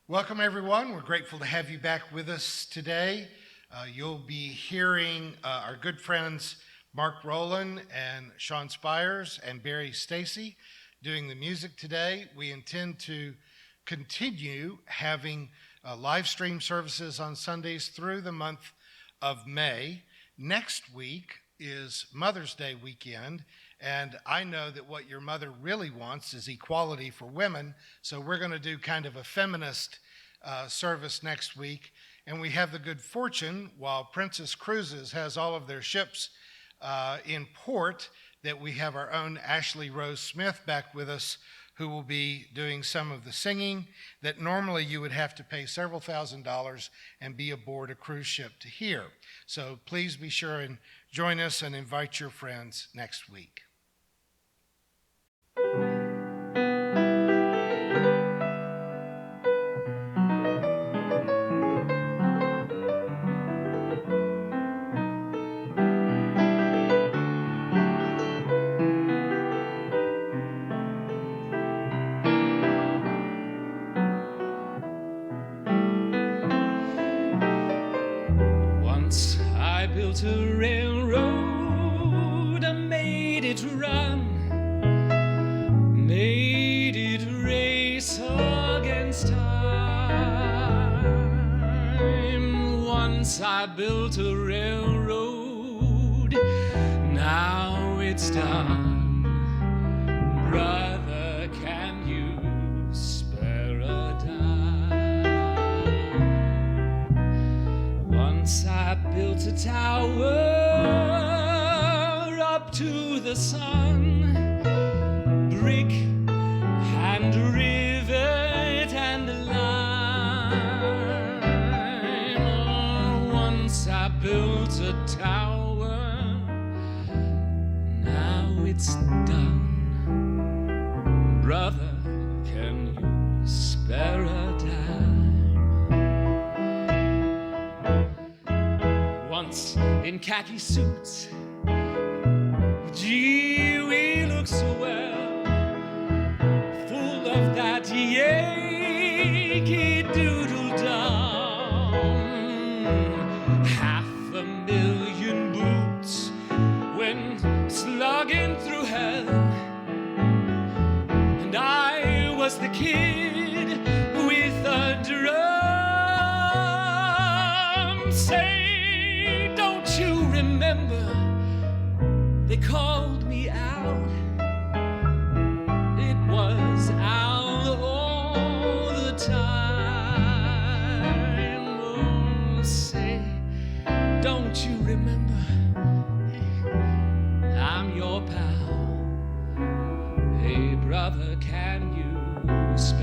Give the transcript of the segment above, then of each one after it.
Welcome, everyone. We're grateful to have you back with us today. You'll be hearing our good friends Mark Rowland and Sean Spyres and Barry Stacy doing the music today. We intend to continue having live stream services on Sundays through the month of May. Next week is Mother's Day weekend, and I know that what your mother really wants is equality for women, so we're going to do kind of a feminist service next week. And we have the good fortune, while Princess Cruises has all of their ships in port, that we have our own Ashley Rose Smith back with us, who will be doing some of the singing that normally you would have to pay several $1,000s and be aboard a cruise ship to hear. So please be sure and join us and invite your friends next week. built a railroad, I made it run, made it race against time. Once I built a railroad, now it's done. Brother, can you spare a dime? Once I built a tower up to the sun, brick and rivet and lime. Oh, once I built a tower, now it's done. Brother, can you spare a dime? Once in khaki suits, gee, we look so well, full of that Yankee doodle-dum. 500,000 boots went slugging through hell, and I was the kid with a drum. Say, don't you remember, they called me Al. It was Al all the time. Oh, say, don't you remember, I'm your pal. Hey, brother, can you spare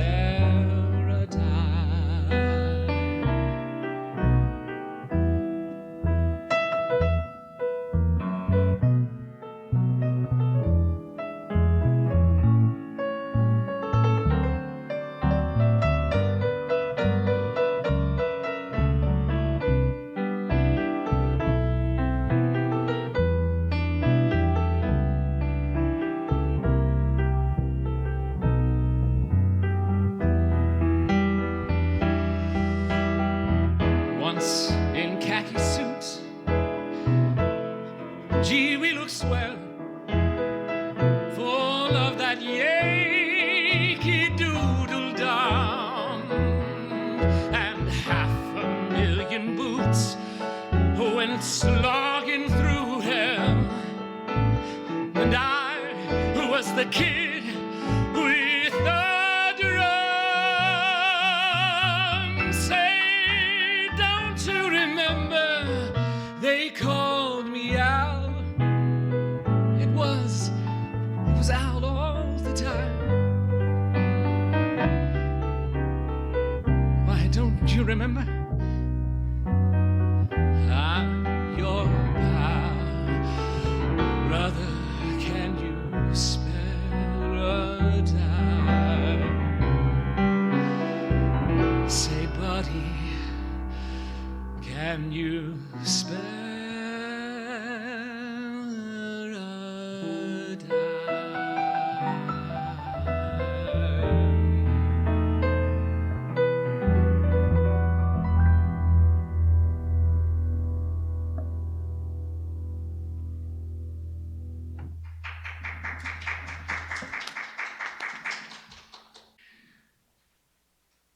remember? I'm your pal. Brother, can you spare a dime? Say, buddy, can you spare a dime?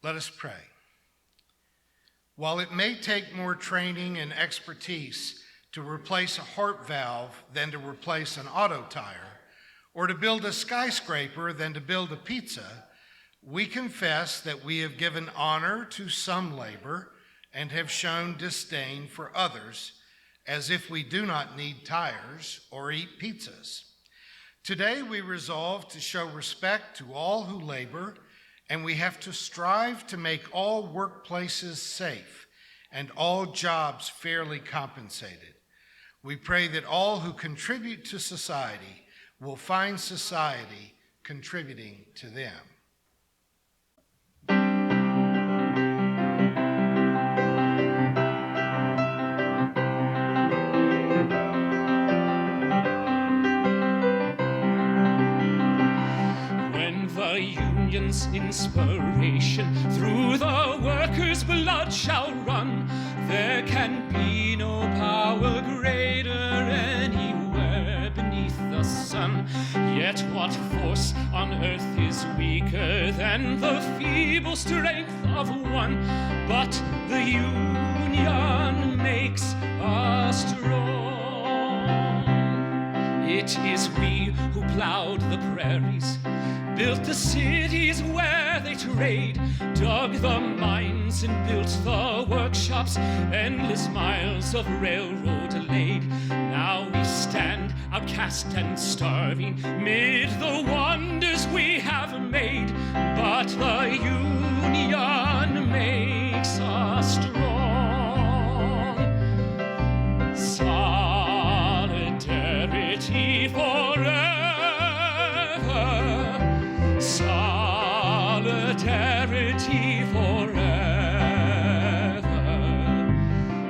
Let us pray. While it may take more training and expertise to replace a heart valve than to replace an auto tire, or to build a skyscraper than to build a pizza, we confess that we have given honor to some labor and have shown disdain for others, as if we do not need tires or eat pizzas. Today we resolve to show respect to all who labor, and we have to strive to make all workplaces safe and all jobs fairly compensated. We pray that all who contribute to society will find society contributing to them. Union's inspiration through the workers' blood shall run. There can be no power greater anywhere beneath the sun. Yet what force on earth is weaker than the feeble strength of one? But the union makes us strong. It is we who plowed the prairies, built the cities where they trade, dug the mines and built the workshops, endless miles of railroad laid. Now we stand outcast and starving mid the wonders we have made, but the union makes us strong. Solidarity forever. Solidarity forever.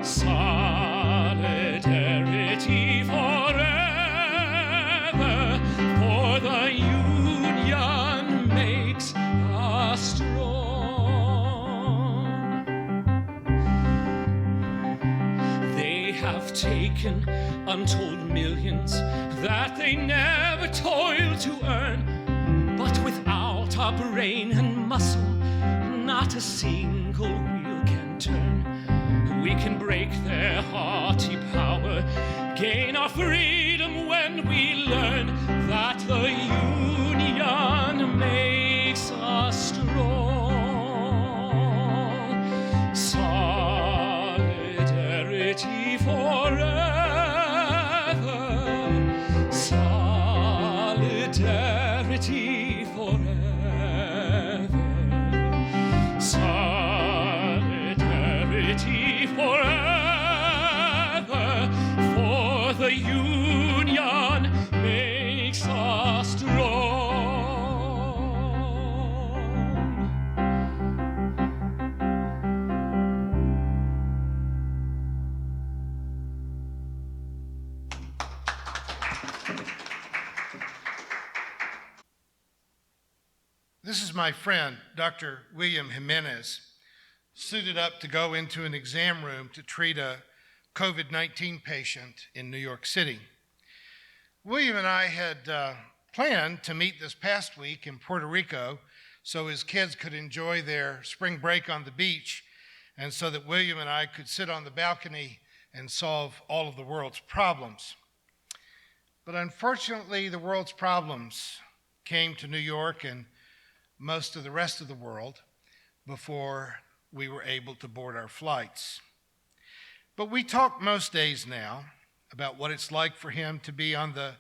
Solidarity forever. For the union makes us strong. They have taken untold millions that they never toiled to earn, but without our brain and muscle, not a single wheel can turn. We can break their haughty power, gain our freedom when we learn that the union makes us strong. Solidarity forever. Solidarity forever. Solidarity forever. For the union makes us strong. This is my friend, Dr. William Jimenez, suited up to go into an exam room to treat a COVID-19 patient in New York City. William and I had planned to meet this past week in Puerto Rico so his kids could enjoy their spring break on the beach, and so that William and I could sit on the balcony and solve all of the world's problems. But unfortunately, the world's problems came to New York and most of the rest of the world before we were able to board our flights. But we talk most days now about what it's like for him to be on the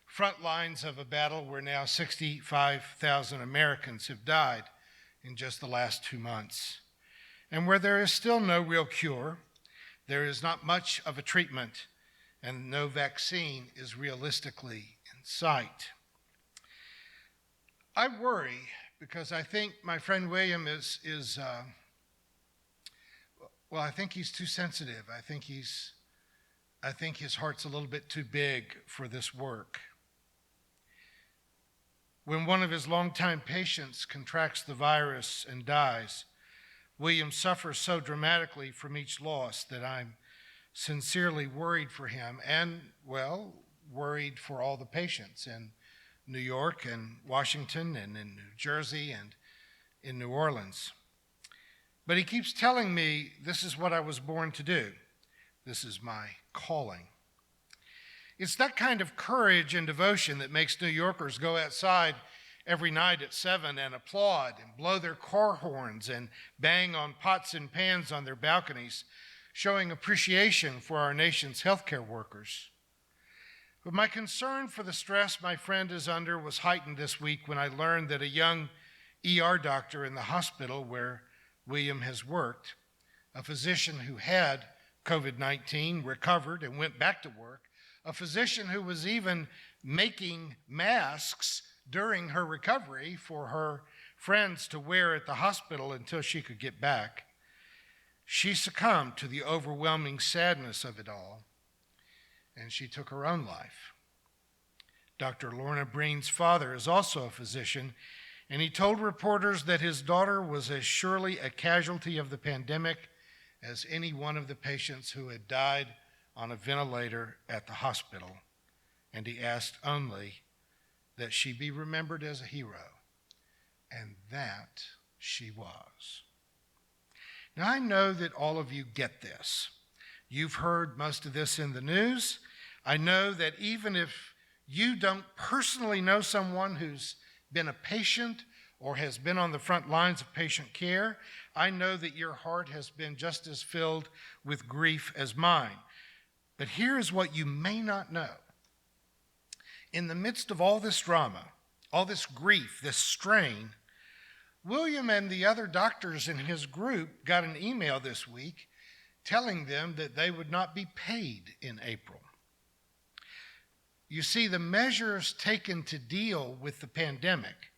front lines of a battle where now 65,000 Americans have died in just the last 2 months. And where there is still no real cure, there is not much of a treatment, and no vaccine is realistically in sight. I worry because I think my friend William I think he's too sensitive. I think his heart's a little bit too big for this work. When one of his longtime patients contracts the virus and dies, William suffers so dramatically from each loss that I'm sincerely worried for him and, well, worried for all the patients in New York and Washington and in New Jersey and in New Orleans. But he keeps telling me this is what I was born to do. This is my calling. It's that kind of courage and devotion that makes New Yorkers go outside every night at 7 and applaud and blow their car horns and bang on pots and pans on their balconies, showing appreciation for our nation's healthcare workers. But my concern for the stress my friend is under was heightened this week when I learned that a young ER doctor in the hospital where William has worked, a physician who had COVID-19, recovered and went back to work, a physician who was even making masks during her recovery for her friends to wear at the hospital until she could get back. She succumbed to the overwhelming sadness of it all, and she took her own life. Dr. Lorna Breen's father is also a physician, and he told reporters that his daughter was as surely a casualty of the pandemic as any one of the patients who had died on a ventilator at the hospital, and he asked only that she be remembered as a hero, and that she was. Now, I know that all of you get this. You've heard most of this in the news. I know that even if you don't personally know someone who's been a patient or has been on the front lines of patient care, I know that your heart has been just as filled with grief as mine. But here is what you may not know. In the midst of all this drama, all this grief, this strain, William and the other doctors in his group got an email this week telling them that they would not be paid in April. You see, the measures taken to deal with the pandemic,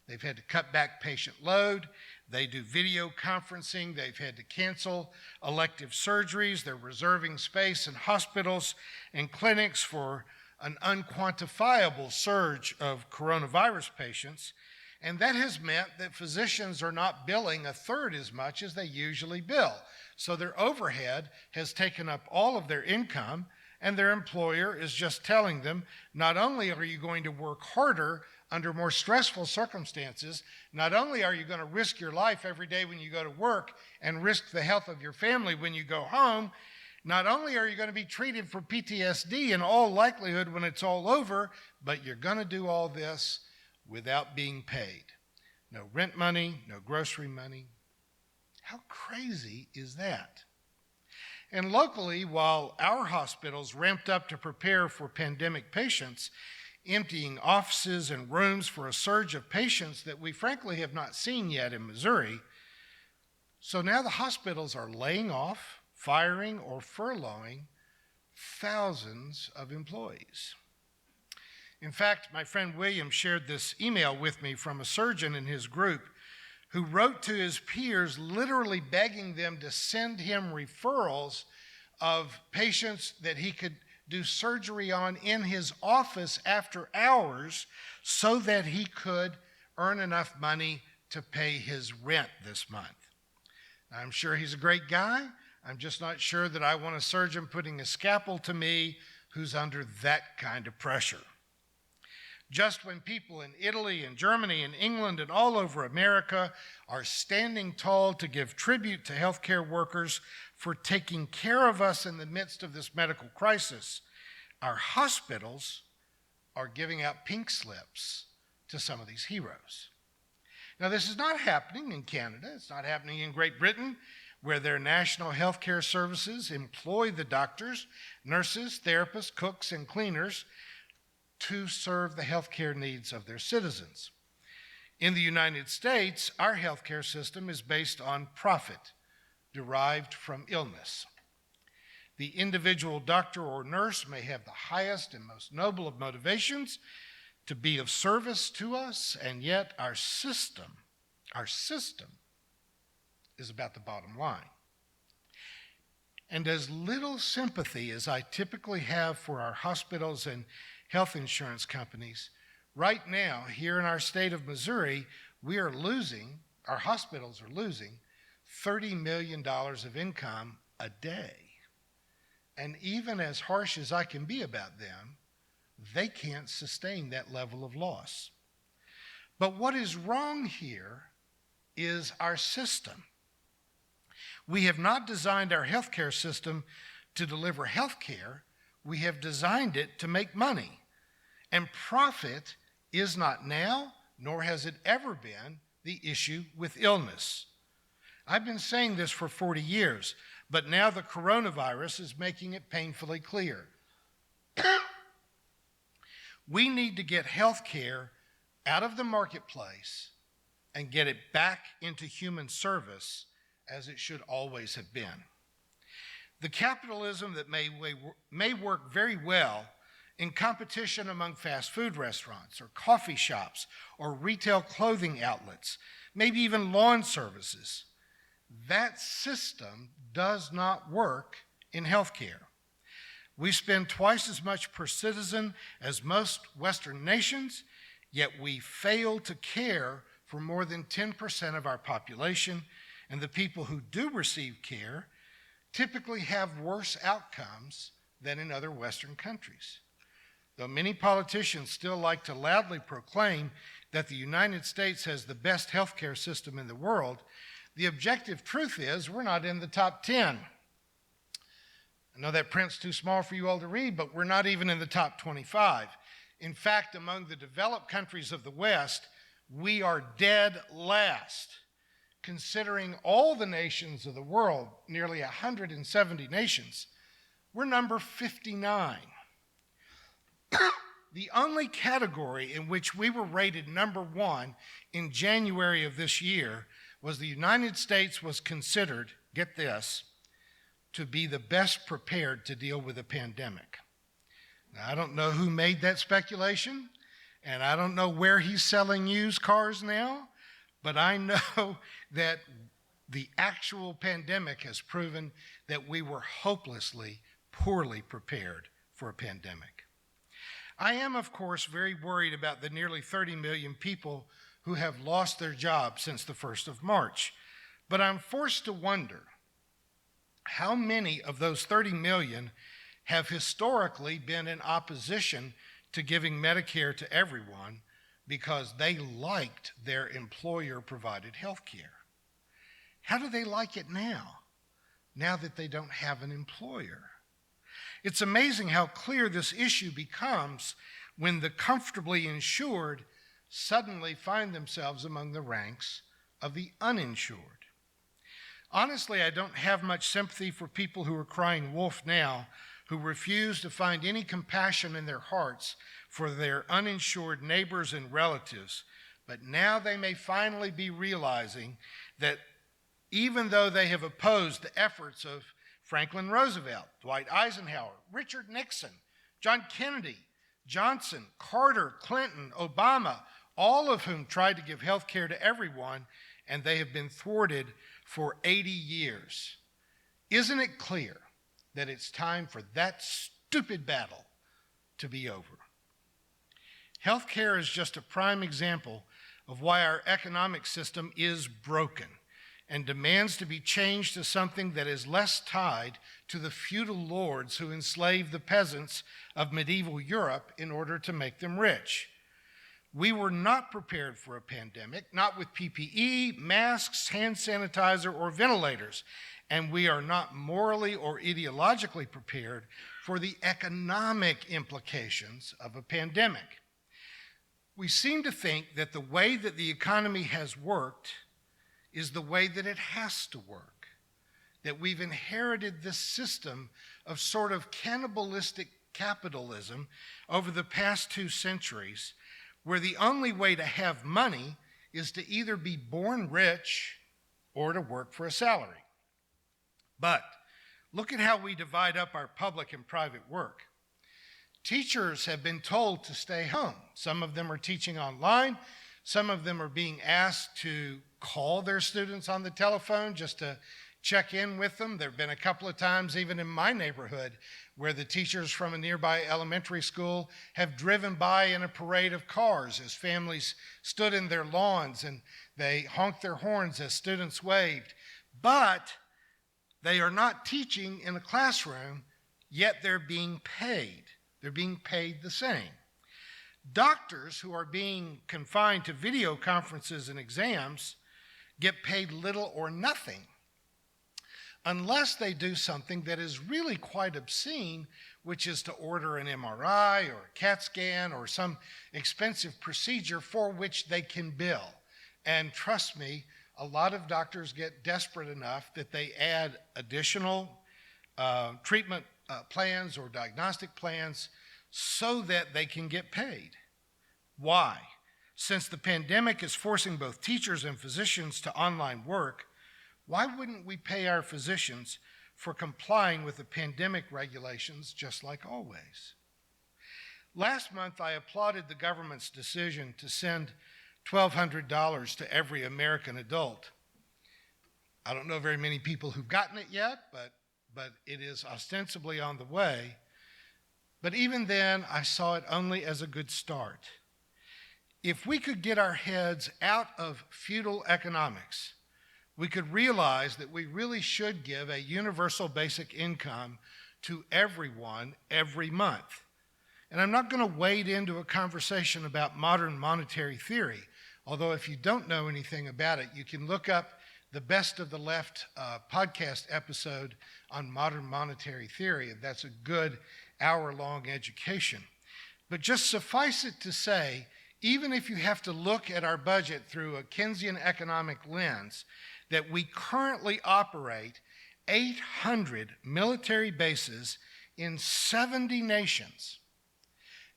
they've had to cut back patient load, they do video conferencing, they've had to cancel elective surgeries, they're reserving space in hospitals and clinics for an unquantifiable surge of coronavirus patients, and that has meant that physicians are not billing a third as much as they usually bill. So their overhead has taken up all of their income, and their employer is just telling them, not only are you going to work harder under more stressful circumstances, not only are you going to risk your life every day when you go to work and risk the health of your family when you go home, not only are you going to be treated for PTSD in all likelihood when it's all over, but you're going to do all this without being paid. No rent money, no grocery money. How crazy is that? And locally, while our hospitals ramped up to prepare for pandemic patients, emptying offices and rooms for a surge of patients that we frankly have not seen yet in Missouri, so now the hospitals are laying off, firing, or furloughing thousands of employees. In fact, my friend William shared this email with me from a surgeon in his group who wrote to his peers literally begging them to send him referrals of patients that he could do surgery on in his office after hours so that he could earn enough money to pay his rent this month. I'm sure he's a great guy. I'm just not sure that I want a surgeon putting a scalpel to me who's under that kind of pressure. Just when people in Italy and Germany and England and all over America are standing tall to give tribute to healthcare workers for taking care of us in the midst of this medical crisis, our hospitals are giving out pink slips to some of these heroes. Now, this is not happening in Canada. It's not happening in Great Britain, where their national healthcare services employ the doctors, nurses, therapists, cooks, and cleaners to serve the healthcare needs of their citizens. In the United States, our healthcare system is based on profit, derived from illness. The individual doctor or nurse may have the highest and most noble of motivations to be of service to us, and yet our system is about the bottom line. And as little sympathy as I typically have for our hospitals and health insurance companies, right now, here in our state of Missouri, our hospitals are losing $30 million of income a day. And even as harsh as I can be about them, they can't sustain that level of loss. But what is wrong here is our system. We have not designed our healthcare system to deliver healthcare. We have designed it to make money. And profit is not now, nor has it ever been, the issue with illness. I've been saying this for 40 years, but now the coronavirus is making it painfully clear. We need to get healthcare out of the marketplace and get it back into human service as it should always have been. The capitalism that may work very well in competition among fast food restaurants or coffee shops or retail clothing outlets, maybe even lawn services, that system does not work in healthcare. We spend twice as much per citizen as most Western nations, yet we fail to care for more than 10% of our population, and the people who do receive care typically have worse outcomes than in other Western countries. Though many politicians still like to loudly proclaim that the United States has the best healthcare system in the world, the objective truth is we're not in the top 10. I know that print's too small for you all to read, but we're not even in the top 25. In fact, among the developed countries of the West, we are dead last. Considering all the nations of the world, nearly 170 nations, we're number 59. The only category in which we were rated number 1 in January of this year was the United States was considered, get this, to be the best prepared to deal with a pandemic. Now, I don't know who made that speculation, and I don't know where he's selling used cars now, but I know that the actual pandemic has proven that we were hopelessly, poorly prepared for a pandemic. I am, of course, very worried about the nearly 30 million people who have lost their jobs since the 1st of March, but I'm forced to wonder how many of those 30 million have historically been in opposition to giving Medicare to everyone because they liked their employer-provided health care. How do they like it now that they don't have an employer? It's amazing how clear this issue becomes when the comfortably insured suddenly find themselves among the ranks of the uninsured. Honestly, I don't have much sympathy for people who are crying wolf now, who refuse to find any compassion in their hearts for their uninsured neighbors and relatives, but now they may finally be realizing that even though they have opposed the efforts of Franklin Roosevelt, Dwight Eisenhower, Richard Nixon, John Kennedy, Johnson, Carter, Clinton, Obama, all of whom tried to give health care to everyone, and they have been thwarted for 80 years. Isn't it clear that it's time for that stupid battle to be over? Healthcare is just a prime example of why our economic system is broken and demands to be changed to something that is less tied to the feudal lords who enslaved the peasants of medieval Europe in order to make them rich. We were not prepared for a pandemic, not with PPE, masks, hand sanitizer, or ventilators, and we are not morally or ideologically prepared for the economic implications of a pandemic. We seem to think that the way that the economy has worked is the way that it has to work, that we've inherited this system of sort of cannibalistic capitalism over the past 2 centuries, where the only way to have money is to either be born rich or to work for a salary. But look at how we divide up our public and private work. Teachers have been told to stay home. Some of them are teaching online. Some of them are being asked to call their students on the telephone just to check in with them. There have been a couple of times, even in my neighborhood, where the teachers from a nearby elementary school have driven by in a parade of cars as families stood in their lawns and they honked their horns as students waved. But they are not teaching in a classroom, yet they're being paid. They're being paid the same. Doctors who are being confined to video conferences and exams get paid little or nothing unless they do something that is really quite obscene, which is to order an MRI or a CAT scan or some expensive procedure for which they can bill. And trust me, a lot of doctors get desperate enough that they add additional treatment plans or diagnostic plans so that they can get paid. Why? Since the pandemic is forcing both teachers and physicians to online work, why wouldn't we pay our physicians for complying with the pandemic regulations just like always? Last month, I applauded the government's decision to send $1,200 to every American adult. I don't know very many people who've gotten it yet, but it is ostensibly on the way. But even then, I saw it only as a good start. If we could get our heads out of feudal economics, we could realize that we really should give a universal basic income to everyone every month. And I'm not going to wade into a conversation about modern monetary theory, although if you don't know anything about it, you can look up the Best of the Left podcast episode on modern monetary theory, and that's a good hour-long education. But just suffice it to say, even if you have to look at our budget through a Keynesian economic lens, that we currently operate 800 military bases in 70 nations.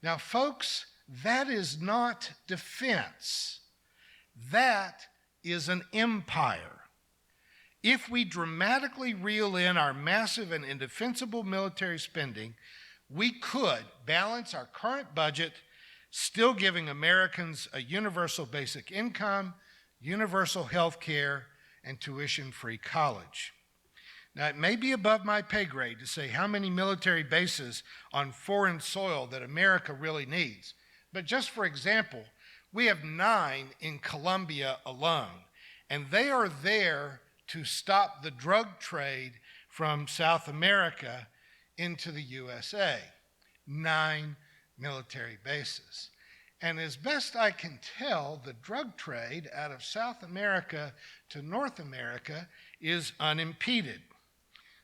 Now, folks, that is not defense. That is an empire. If we dramatically reel in our massive and indefensible military spending, we could balance our current budget, still giving Americans a universal basic income, universal health care, and tuition-free college. Now, it may be above my pay grade to say how many military bases on foreign soil that America really needs, but just for example, we have 9 in Colombia alone, and they are there to stop the drug trade from South America into the USA. 9 military bases. And as best I can tell, the drug trade out of South America to North America is unimpeded.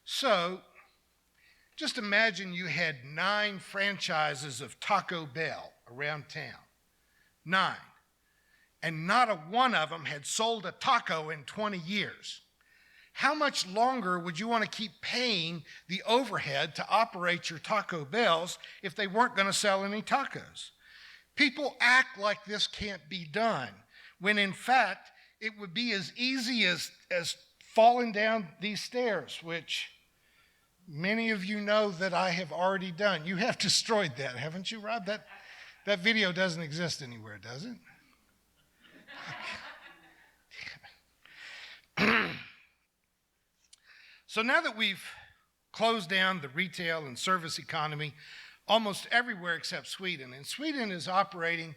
So just imagine you had 9 franchises of Taco Bell around town. 9. And not a one of them had sold a taco in 20 years. How much longer would you want to keep paying the overhead to operate your Taco Bells if they weren't going to sell any tacos? People act like this can't be done, when in fact, it would be as easy as falling down these stairs, which many of you know that I have already done. You have destroyed that, haven't you, Rob? That video doesn't exist anywhere, does it? So now that we've closed down the retail and service economy almost everywhere except Sweden, and Sweden is operating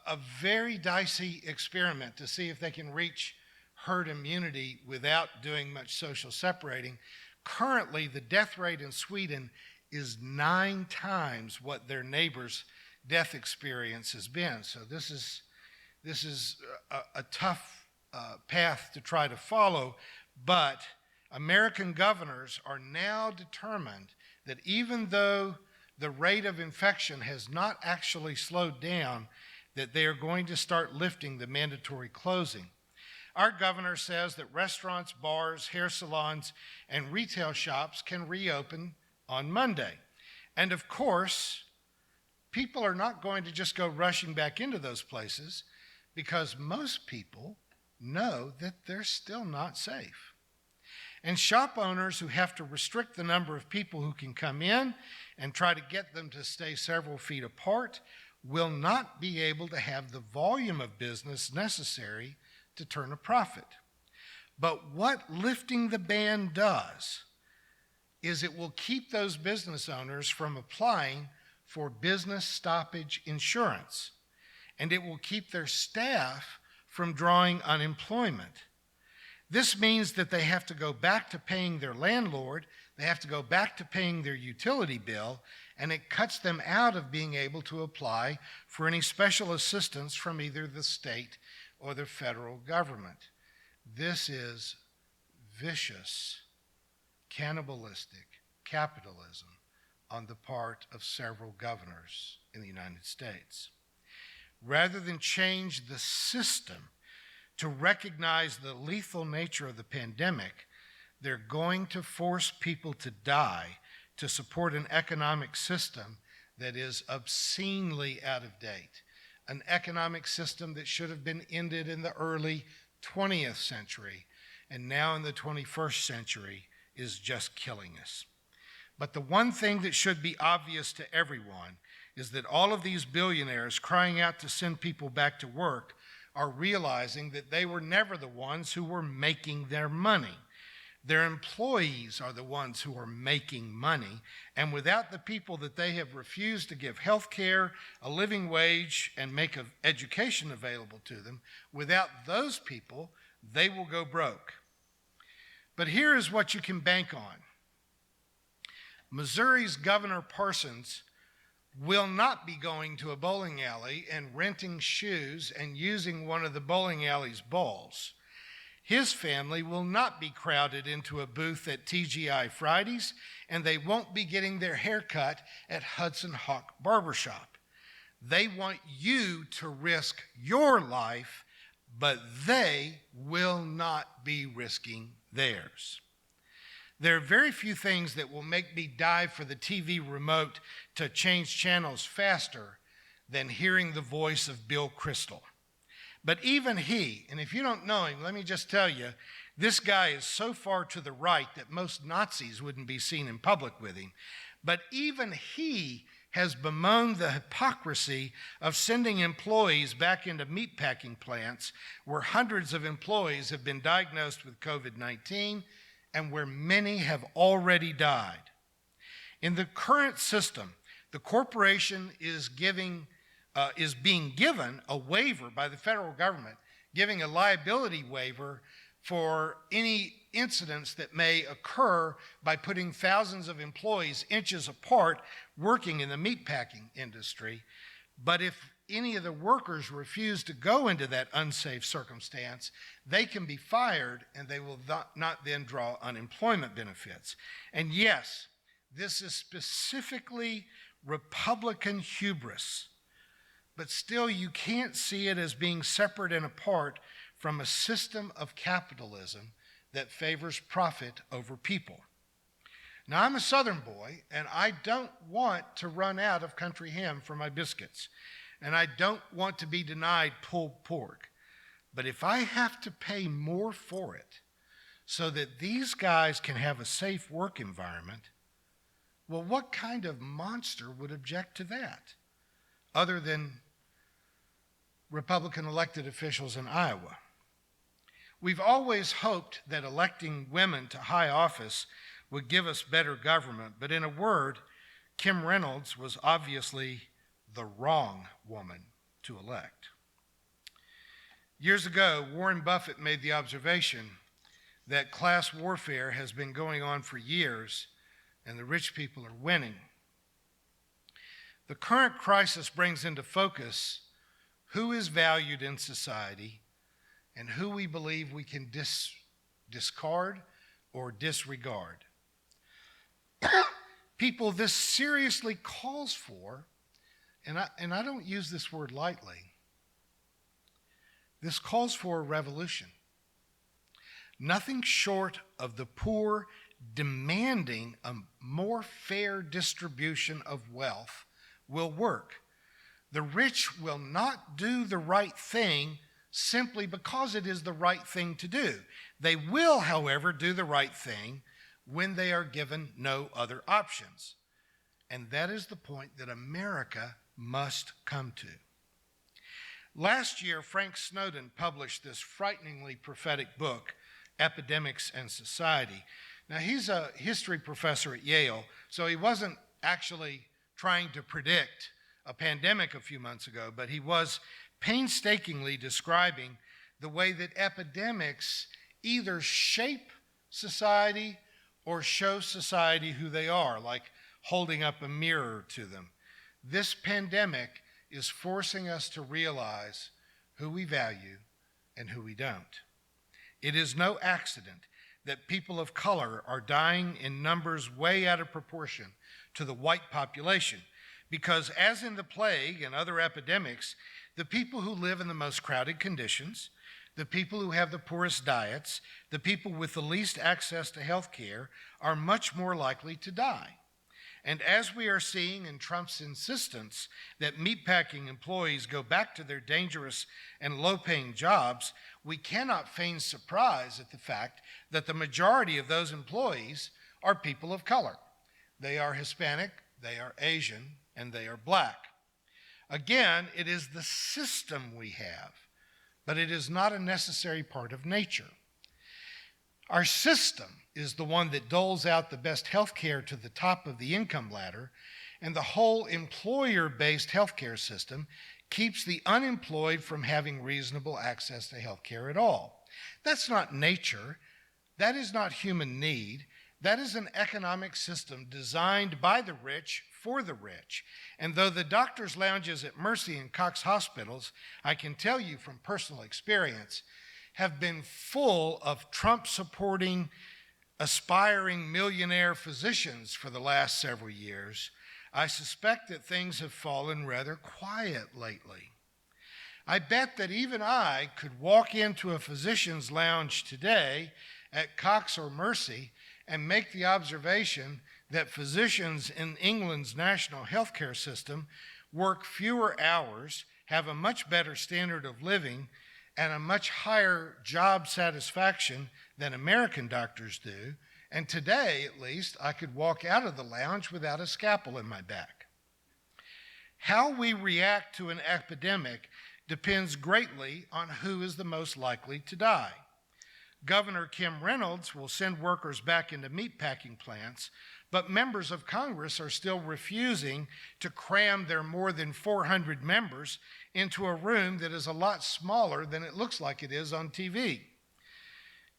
a very dicey experiment to see if they can reach herd immunity without doing much social separating. Currently, the death rate in Sweden is 9 times what their neighbors' death experience has been. So this is a tough path to try to follow, but American governors are now determined that even though the rate of infection has not actually slowed down, that they are going to start lifting the mandatory closing. Our governor says that restaurants, bars, hair salons, and retail shops can reopen on Monday. And of course, people are not going to just go rushing back into those places because most people know that they're still not safe. And shop owners who have to restrict the number of people who can come in and try to get them to stay several feet apart will not be able to have the volume of business necessary to turn a profit. But what lifting the ban does is it will keep those business owners from applying for business stoppage insurance, and it will keep their staff from drawing unemployment. This means that they have to go back to paying their landlord, they have to go back to paying their utility bill, and it cuts them out of being able to apply for any special assistance from either the state or the federal government. This is vicious, cannibalistic capitalism on the part of several governors in the United States. Rather than change the system to recognize the lethal nature of the pandemic, they're going to force people to die to support an economic system that is obscenely out of date, an economic system that should have been ended in the early 20th century, and now in the 21st century is just killing us. But the one thing that should be obvious to everyone is that all of these billionaires crying out to send people back to work are realizing that they were never the ones who were making their money. Their employees are the ones who are making money, and without the people that they have refused to give health care, a living wage, and make education available to them, without those people, they will go broke. But here is what you can bank on. Missouri's Governor Parsons will not be going to a bowling alley and renting shoes and using one of the bowling alley's balls. His family will not be crowded into a booth at TGI Fridays, and they won't be getting their hair cut at Hudson Hawk Barbershop. They want you to risk your life, but they will not be risking theirs. There are very few things that will make me dive for the TV remote to change channels faster than hearing the voice of Bill Kristol. But even he, and if you don't know him, let me just tell you, this guy is so far to the right that most Nazis wouldn't be seen in public with him. But even he has bemoaned the hypocrisy of sending employees back into meatpacking plants where hundreds of employees have been diagnosed with COVID-19 and where many have already died. In the current system, the corporation is being given a waiver by the federal government, giving a liability waiver for any incidents that may occur by putting thousands of employees inches apart working in the meatpacking industry. But if any of the workers refuse to go into that unsafe circumstance, they can be fired and they will not then draw unemployment benefits. And yes, this is specifically Republican hubris, but still you can't see it as being separate and apart from a system of capitalism that favors profit over people. Now, I'm a Southern boy, and I don't want to run out of country ham for my biscuits, and I don't want to be denied pulled pork. But if I have to pay more for it so that these guys can have a safe work environment, well, what kind of monster would object to that, other than Republican elected officials in Iowa? We've always hoped that electing women to high office would give us better government, but in a word, Kim Reynolds was obviously the wrong woman to elect. Years ago, Warren Buffett made the observation that class warfare has been going on for years and the rich people are winning. The current crisis brings into focus who is valued in society and who we believe we can discard or disregard. People, this seriously calls for, and I don't use this word lightly, this calls for a revolution. Nothing short of the poor demanding a more fair distribution of wealth will work. The rich will not do the right thing simply because it is the right thing to do. They will, however, do the right thing when they are given no other options. And that is the point that America must come to. Last year, Frank Snowden published this frighteningly prophetic book, Epidemics and Society. Now, he's a history professor at Yale, so he wasn't actually trying to predict a pandemic a few months ago, but he was painstakingly describing the way that epidemics either shape society or show society who they are, like holding up a mirror to them. This pandemic is forcing us to realize who we value and who we don't. It is no accident that people of color are dying in numbers way out of proportion to the white population, because as in the plague and other epidemics, the people who live in the most crowded conditions, the people who have the poorest diets, the people with the least access to health care are much more likely to die. And as we are seeing in Trump's insistence that meatpacking employees go back to their dangerous and low-paying jobs, we cannot feign surprise at the fact that the majority of those employees are people of color. They are Hispanic, they are Asian, and they are black. Again, it is the system we have, but it is not a necessary part of nature. Our system is the one that doles out the best health care to the top of the income ladder, and the whole employer-based health care system keeps the unemployed from having reasonable access to health care at all. That's not nature. That is not human need. That is an economic system designed by the rich for the rich. And though the doctors' lounges at Mercy and Cox hospitals, I can tell you from personal experience, have been full of Trump-supporting, aspiring millionaire physicians for the last several years, I suspect that things have fallen rather quiet lately. I bet that even I could walk into a physician's lounge today at Cox or Mercy and make the observation that physicians in England's national healthcare system work fewer hours, have a much better standard of living, and a much higher job satisfaction than American doctors do. And today, at least, I could walk out of the lounge without a scalpel in my back. How we react to an epidemic depends greatly on who is the most likely to die. Governor Kim Reynolds will send workers back into meatpacking plants, but members of Congress are still refusing to cram their more than 400 members into a room that is a lot smaller than it looks like it is on TV.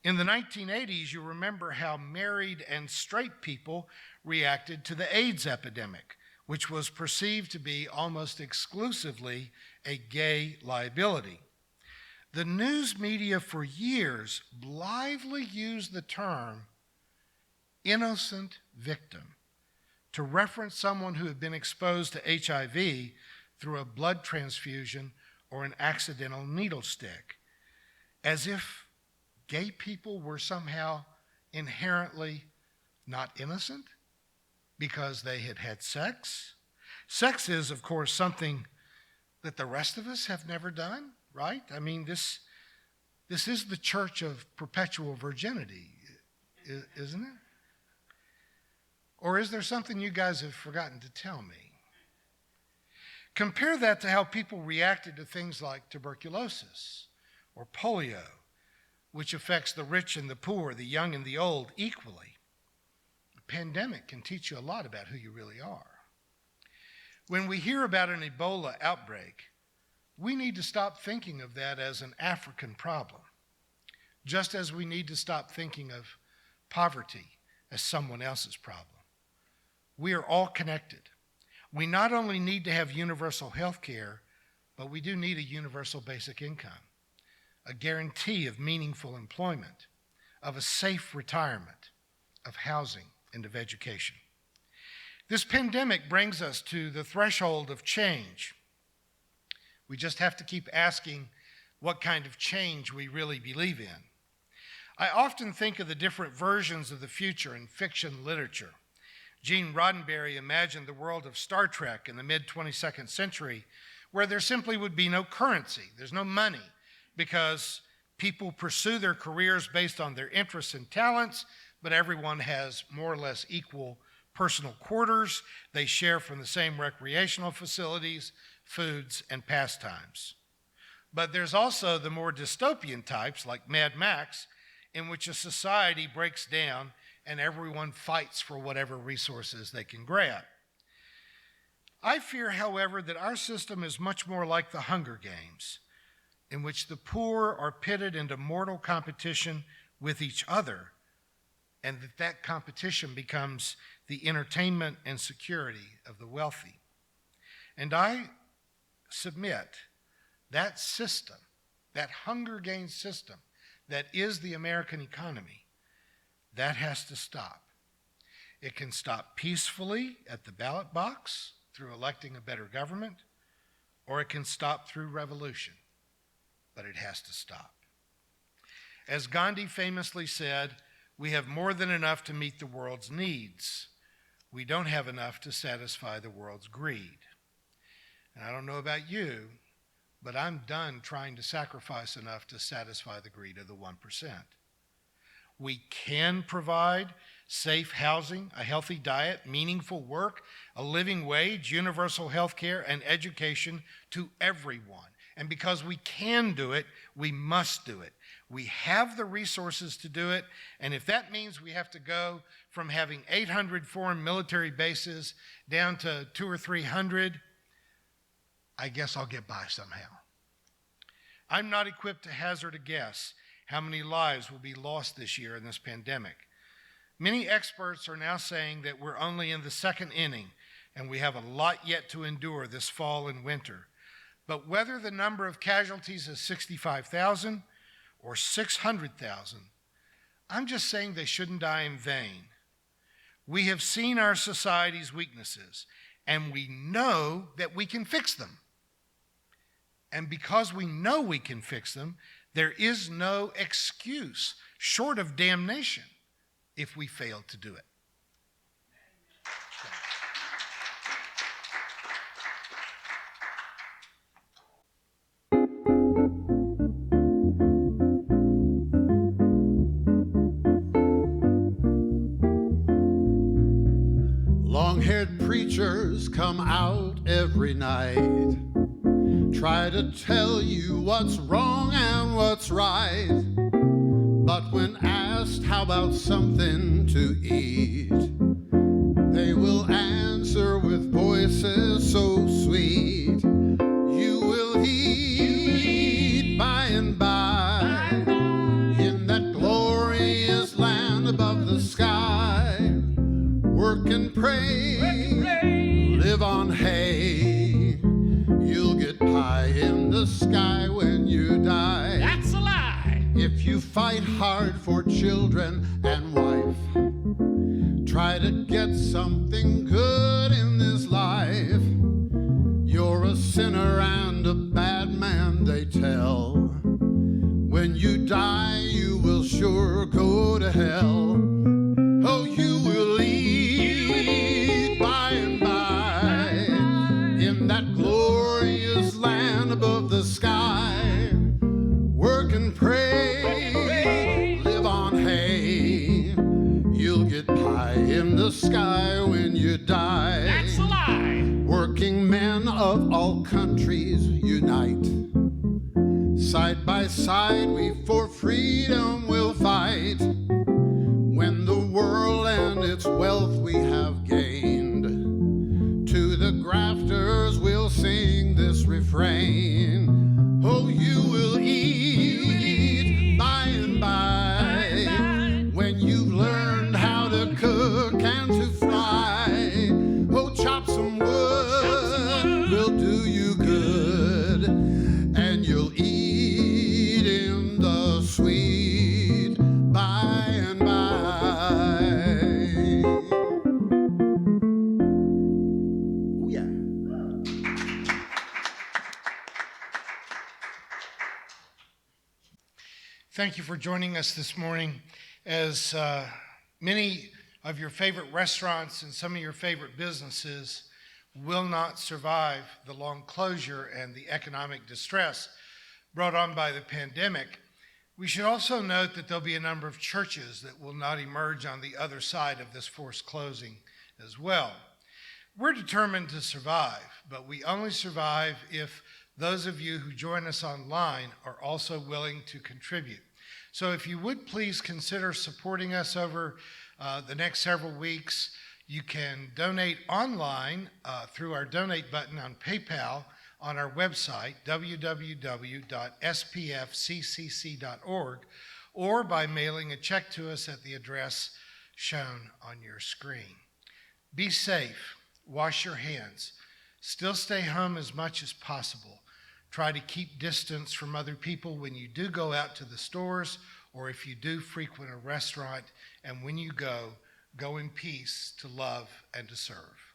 In the 1980s, you remember how married and straight people reacted to the AIDS epidemic, which was perceived to be almost exclusively a gay liability. The news media for years blithely used the term innocent victim to reference someone who had been exposed to HIV through a blood transfusion or an accidental needle stick, as if gay people were somehow inherently not innocent because they had had sex. Sex is, of course, something that the rest of us have never done, right? I mean, this is the church of perpetual virginity, isn't it? Or is there something you guys have forgotten to tell me? Compare that to how people reacted to things like tuberculosis or polio, which affects the rich and the poor, the young and the old equally. A pandemic can teach you a lot about who you really are. When we hear about an Ebola outbreak, we need to stop thinking of that as an African problem, just as we need to stop thinking of poverty as someone else's problem. We are all connected. We not only need to have universal health care, but we do need a universal basic income, a guarantee of meaningful employment, of a safe retirement, of housing, and of education. This pandemic brings us to the threshold of change. We just have to keep asking what kind of change we really believe in. I often think of the different versions of the future in fiction literature. Gene Roddenberry imagined the world of Star Trek in the mid-22nd century, where there simply would be no currency, there's no money, because people pursue their careers based on their interests and talents, but everyone has more or less equal personal quarters. They share from the same recreational facilities, foods, and pastimes. But there's also the more dystopian types, like Mad Max, in which a society breaks down and everyone fights for whatever resources they can grab. I fear, however, that our system is much more like the Hunger Games, in which the poor are pitted into mortal competition with each other, and that competition becomes the entertainment and security of the wealthy. And I submit that system, that Hunger Games system that is the American economy, that has to stop. It can stop peacefully at the ballot box through electing a better government, or it can stop through revolution, but it has to stop. As Gandhi famously said, we have more than enough to meet the world's needs. We don't have enough to satisfy the world's greed. And I don't know about you, but I'm done trying to sacrifice enough to satisfy the greed of the 1%. We can provide safe housing, a healthy diet, meaningful work, a living wage, universal health care, and education to everyone. And because we can do it, we must do it. We have the resources to do it, and if that means we have to go from having 800 foreign military bases down to 200 or 300, I guess I'll get by somehow. I'm not equipped to hazard a guess how many lives will be lost this year in this pandemic. Many experts are now saying that we're only in the second inning, and we have a lot yet to endure this fall and winter. But whether the number of casualties is 65,000 or 600,000, I'm just saying they shouldn't die in vain. We have seen our society's weaknesses, and we know that we can fix them. And because we know we can fix them, there is no excuse, short of damnation, if we fail to do it. Long-haired preachers come out every night, try to tell you what's wrong and what's right. But when asked how about something to eat, they will answer with voices so sweet. You will eat by and by in that glorious land above the sky. Work and pray, live on hay. You'll get pie in the sky when you die. That's a lie. If you fight hard for children and wife, try to get something good in this life. You're a sinner and a bad man, they tell. When you die, you will sure go to hell. Oh, you will eat by and by in that glorious land above the sky. Work and pray, live on hay. You'll get pie in the sky when you die. That's a lie. Working men of all countries unite. Side by side we for freedom will fight. When the world and its wealth we have gained, to the grafters we'll sing this refrain. Oh, you will eat by and by when you've learned how to cook and to fry. Oh, chop some wood will do you good, and you'll eat in the sweet by and by. Oh, yeah. Thank you for joining us this morning. As many of your favorite restaurants and some of your favorite businesses will not survive the long closure and the economic distress, brought on by the pandemic, we should also note that there'll be a number of churches that will not emerge on the other side of this forced closing as well. We're determined to survive, but we only survive if those of you who join us online are also willing to contribute. So if you would please consider supporting us over the next several weeks, you can donate online through our donate button on PayPal on our website, www.spfccc.org, or by mailing a check to us at the address shown on your screen. Be safe, wash your hands, still stay home as much as possible. Try to keep distance from other people when you do go out to the stores or if you do frequent a restaurant, and when you go, go in peace to love and to serve.